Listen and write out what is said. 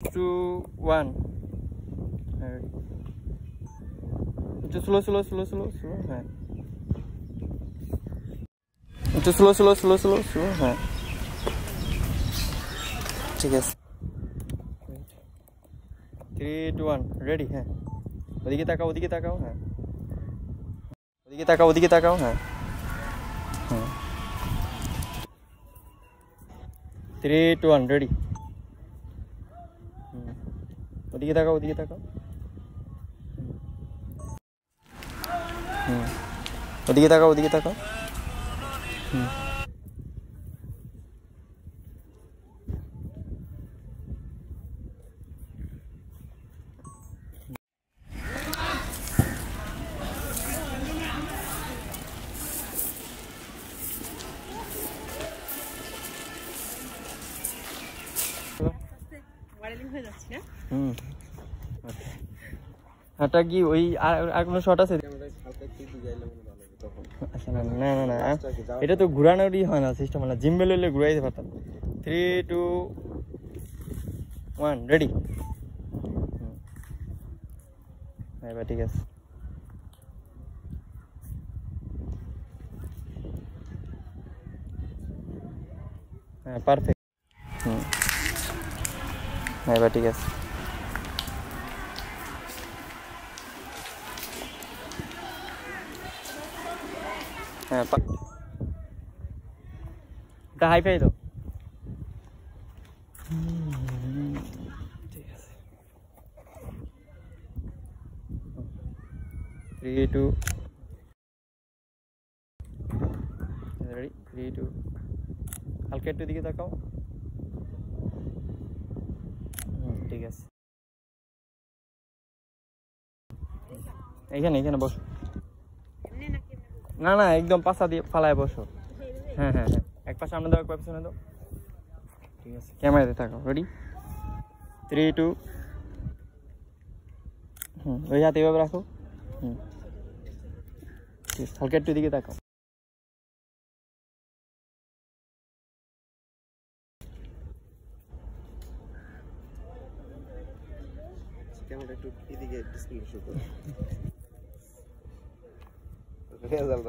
2 1 একটু slow slow slow slow slow হ্যাঁ একটু slow slow slow slow slow হ্যাঁ ঠিক আছে 3 2 1 রেডি হ্যাঁ ওদিকে তাকাও হ্যাঁ ওদিকে তাকাও হ্যাঁ হ্যাঁ 3 2 1 রেডি ওদিকে তাকাও ওদিকে তাকাও হাঁটা কি ওই আর কোনো শট আছে? না না না এটা তো ঘুরানোরই হয় না সিস্টেম না জিম্বেল হলে ঘুরাইতে পারতাম 3 2 1 রেডি এবার ঠিক আছে হ্যাঁ পারফেক্ট এবার ঠিক আছে হ্যাঁ এটা হাই ফাই দাও ঠিক আছে 3 2 রেডি 3 2 হালকা একটু দিকে তাকাও ঠিক আছে এইখানে বসো না একদম পাশা দিয়ে ফালায় বসো হ্যাঁ এক পাশে সামনে দাও এক পাশে পিছনে দাও ঠিক আছে ক্যামেরাতে তাকাও রেডি 3 2 ওই হাতে এভাবে রাখো হালকা একটু দিকে তাকাও ক্যামেরা একটু এদিকে ডিসপ্লে শো করো রেজাল্ট